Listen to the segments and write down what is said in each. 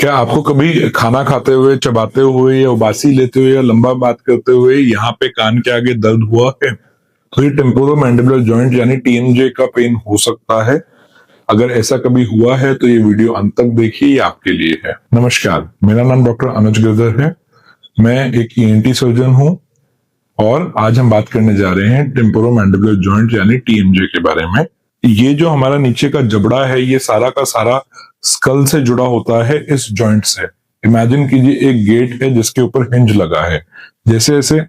क्या आपको कभी खाना खाते हुए, चबाते हुए या उबासी लेते हुए या लंबा बात करते हुए यहाँ पे कान के आगे दर्द हुआ है? तो ये टेम्पोरोमैंडिबुलर जॉइंट यानी टीएमजे का पेन हो सकता है। अगर ऐसा कभी हुआ है तो ये वीडियो अंत तक देखिए, ये आपके लिए है। नमस्कार, मेरा नाम डॉक्टर अनुज गिरधर है। मैं एक ईएनटी सर्जन हूँ और आज हम बात करने जा रहे हैं टेम्पोरोमैंडिबुलर जॉइंट यानी टीएमजे के बारे में। ये जो हमारा नीचे का जबड़ा है, ये सारा का सारा स्कल से जुड़ा होता है इस जॉइंट से। इमेजिन कीजिए एक गेट है जिसके ऊपर हिंज लगा है। जैसे जैसे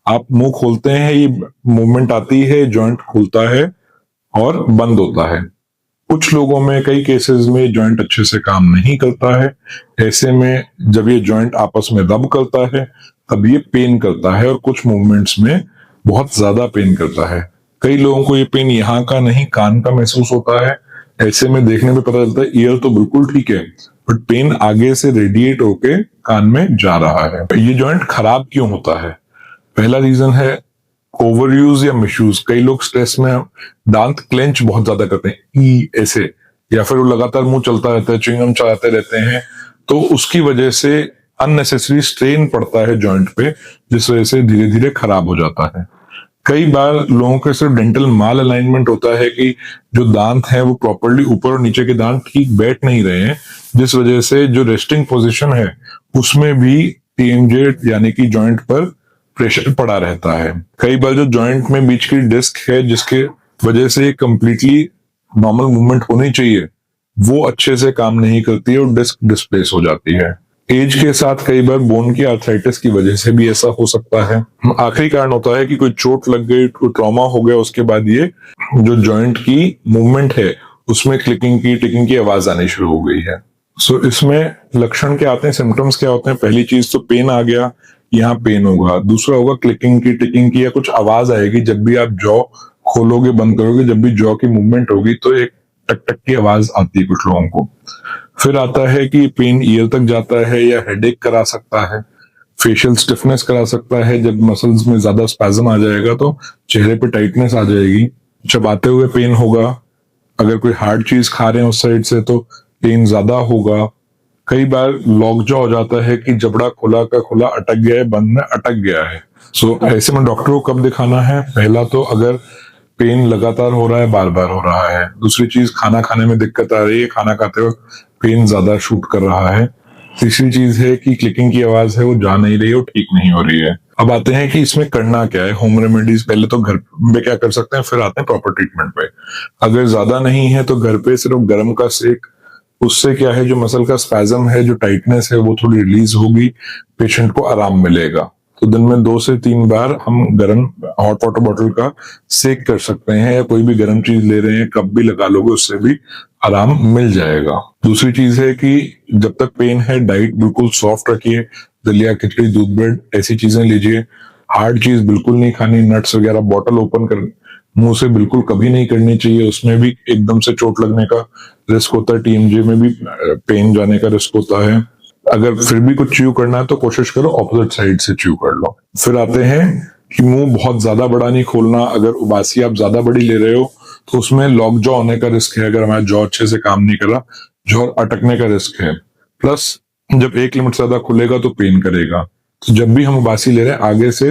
आप मुंह खोलते हैं, ये मूवमेंट आती है, जॉइंट खुलता है और बंद होता है। कुछ लोगों में, कई केसेस में जॉइंट अच्छे से काम नहीं करता है। ऐसे में जब ये जॉइंट आपस में रब करता है तब ये पेन करता है और कुछ मूवमेंट्स में बहुत ज्यादा पेन करता है। कई लोगों को ये पेन यहाँ का नहीं, कान का महसूस होता है। ऐसे में देखने में पता चलता है ईयर तो बिल्कुल ठीक है, बट पेन आगे से रेडिएट होके कान में जा रहा है। ये जॉइंट खराब क्यों होता है? पहला रीजन है ओवर यूज या मिसयूज। कई लोग स्ट्रेस में दांत क्लेंच बहुत ज्यादा करते हैं, ऐसे, या फिर वो लगातार मुंह चलता रहता है, च्युइंगम चलाते रहते हैं, तो उसकी वजह से अननेसेसरी स्ट्रेन पड़ता है जॉइंट पे, जिस वजह से धीरे धीरे खराब हो जाता है। कई बार लोगों के सिर्फ डेंटल माल अलाइनमेंट होता है कि जो दांत है वो प्रॉपरली ऊपर और नीचे के दांत ठीक बैठ नहीं रहे हैं, जिस वजह से जो रेस्टिंग पोजीशन है उसमें भी टीएमजे यानी कि जॉइंट पर प्रेशर पड़ा रहता है। कई बार जो जॉइंट में बीच की डिस्क है, जिसके वजह से कंप्लीटली नॉर्मल मूवमेंट होनी चाहिए, वो अच्छे से काम नहीं करती है और डिस्क डिस्प्लेस हो जाती है। एज के साथ कई बार बोन की आर्थराइटिस की वजह से भी ऐसा हो सकता है। आखिरी कारण होता है कि कोई चोट लग गई, कोई ट्रॉमा हो गया, उसके बाद ये जो जॉइंट की मूवमेंट है उसमें क्लिकिंग की, टिकिंग की आवाज आनी शुरू हो गई है। सो इसमें लक्षण क्या आते हैं, सिम्टम्स क्या होते हैं? पहली चीज तो पेन आ गया, यहाँ पेन होगा। दूसरा होगा क्लिकिंग की, टिकिंग की, या कुछ आवाज आएगी जब भी आप जॉ खोलोगे, बंद करोगे, जब भी जॉ की मूवमेंट होगी तो एक टक टक की आवाज आती है कुछ लोगों को। फिर आता है कि पेन ईयर तक जाता है या हेडेक करा सकता है, फेशियल स्टिफनेस करा सकता है। जब मसल्स में ज्यादा स्पैज्म आ जाएगा तो चेहरे पे टाइटनेस आ जाएगी। चबाते हुए पेन होगा। अगर कोई हार्ड चीज खा रहे हैं उस साइड से तो पेन ज्यादा होगा। कई बार लॉक जॉ हो जाता है कि जबड़ा खुला का खुला अटक गया है, बंद में अटक गया है। सो ऐसे में डॉक्टर को कब दिखाना है? पहला तो अगर पेन लगातार हो रहा है, बार बार हो रहा है। दूसरी चीज, खाना खाने में दिक्कत आ रही है, खाना खाते वक्त पेन ज्यादा शूट कर रहा है। तीसरी चीज है कि क्लिकिंग की आवाज है वो जा नहीं रही है, वो ठीक नहीं हो रही है। अब आते हैं कि इसमें करना क्या है, होम रेमेडीज। पहले तो घर में क्या कर सकते हैं, फिर आते हैं प्रॉपर ट्रीटमेंट पे। अगर ज्यादा नहीं है तो घर पे सिर्फ गर्म का सेक, उससे क्या है, जो मसल का स्पैज्म है, जो टाइटनेस है, वो थोड़ी रिलीज होगी, पेशेंट को आराम मिलेगा। तो दिन में 2 से 3 बार हम गर्म हॉट वाटर बॉटल का सेक कर सकते हैं, या कोई भी गर्म चीज ले रहे हैं, कप भी लगा लोगे, उससे भी आराम मिल जाएगा। दूसरी चीज है कि जब तक पेन है, डाइट बिल्कुल सॉफ्ट रखिए। दलिया, खिचड़ी, दूध, ब्रेड, ऐसी चीजें लीजिए। हार्ड चीज बिल्कुल नहीं खानी। नट्स वगैरह बॉटल ओपन कर मुंह से बिल्कुल कभी नहीं करनी चाहिए, उसमें भी एकदम से चोट लगने का रिस्क होता है। टीएमजे में भी पेन जाने का रिस्क होता है। अगर फिर भी कुछ च्यू करना है तो कोशिश करो ऑपोजिट साइड से च्यू कर लो। फिर आते हैं कि मुंह बहुत ज्यादा बड़ा नहीं खोलना। अगर उबासी आप ज्यादा बड़ी ले रहे हो तो उसमें लॉक जॉ होने का रिस्क है। अगर हमारा जॉ अच्छे से काम नहीं कर रहा, जॉ अटकने का रिस्क है। प्लस जब एक लिमिट से ज्यादा खुलेगा तो पेन करेगा। तो जब भी हम उबासी ले रहे हैं, आगे से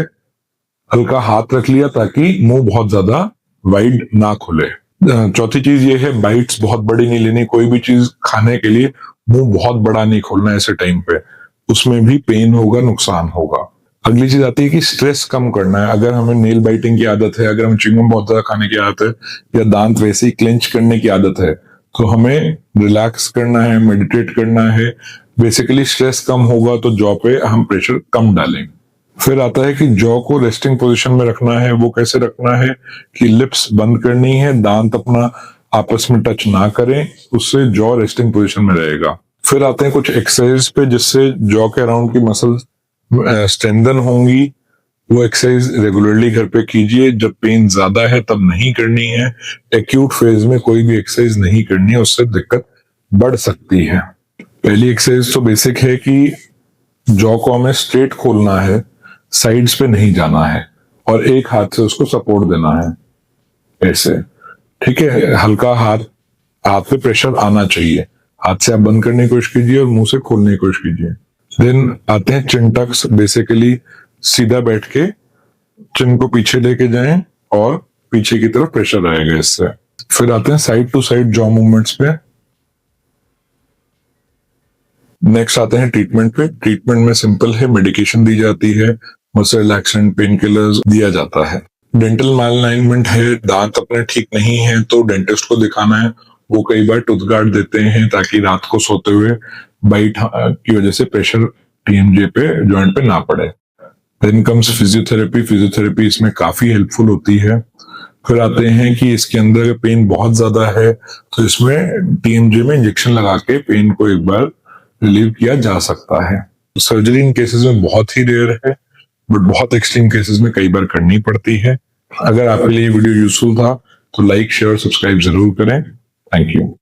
हल्का हाथ रख लिया ताकि मुंह बहुत ज्यादा वाइड ना खुले। चौथी चीज ये है, बाइट्स बहुत बड़ी नहीं लेनी। कोई भी चीज खाने के लिए मुंह बहुत बड़ा नहीं खोलना ऐसे टाइम पे, उसमें भी पेन होगा, नुकसान होगा। अगली चीज आती है कि स्ट्रेस कम करना है। अगर हमें नेल बाइटिंग की आदत है, अगर हमें च्युइंगम बहुत ज्यादा खाने की आदत है, या दांत वैसे ही क्लेंच करने की आदत है, तो हमें रिलैक्स करना है, मेडिटेट करना है। बेसिकली स्ट्रेस कम होगा तो जॉ पे हम प्रेशर कम डालेंगे। फिर आता है कि जॉ को रेस्टिंग पोजीशन में रखना है। वो कैसे रखना है कि लिप्स बंद करनी है, दांत अपना आपस में टच ना करें, उससे जॉ रेस्टिंग पोजीशन में रहेगा। फिर आते हैं कुछ एक्सरसाइज पे जिससे जॉ के अराउंड की मसल स्ट्रेंथन होंगी। वो एक्सरसाइज रेगुलरली घर पे कीजिए। जब पेन ज्यादा है तब नहीं करनी है। एक्यूट फेज में कोई भी एक्सरसाइज नहीं करनी है, उससे दिक्कत बढ़ सकती है। पहली एक्सरसाइज तो बेसिक है कि जॉ को हमें स्ट्रेट खोलना है, साइड्स पे नहीं जाना है, और एक हाथ से उसको सपोर्ट देना है, ऐसे। ठीक है, हल्का हाथ पे प्रेशर आना चाहिए। हाथ से आप बंद करने की कोशिश कीजिए और मुंह से खोलने की कोशिश कीजिए। देन आते हैं चिन टक्स। बेसिकली सीधा बैठ के चिन को पीछे लेके जाएं और पीछे की तरफ प्रेशर आएगा इससे। फिर आते हैं side to side jaw movements पे। नेक्स्ट आते हैं ट्रीटमेंट पे। ट्रीटमेंट में सिंपल है, मेडिकेशन दी जाती है, मसल रिलैक्सेंट, पेन किलर्स दिया जाता है। डेंटल मैलअलाइनमेंट है, दांत अपने ठीक नहीं है तो डेंटिस्ट को दिखाना है। वो कई बार टूथ गार्ड देते हैं ताकि रात को सोते हुए बाइट की वजह से प्रेशर टीएमजे पे, जॉइंट पे ना पड़े। Then comes physiotherapy. फिजियोथेरेपी इसमें काफी हेल्पफुल होती है। फिर आते हैं कि इसके अंदर पेन बहुत ज्यादा है तो इसमें टीएमजे में इंजेक्शन लगा के पेन को एक बार रिलीव किया जा सकता है। सर्जरी इन केसेस में बहुत ही रेयर है, बट बहुत एक्सट्रीम केसेस में कई बार करनी पड़ती है। अगर आपके लिए वीडियो यूजफुल था तो लाइक, शेयर, सब्सक्राइब जरूर करें। Thank you.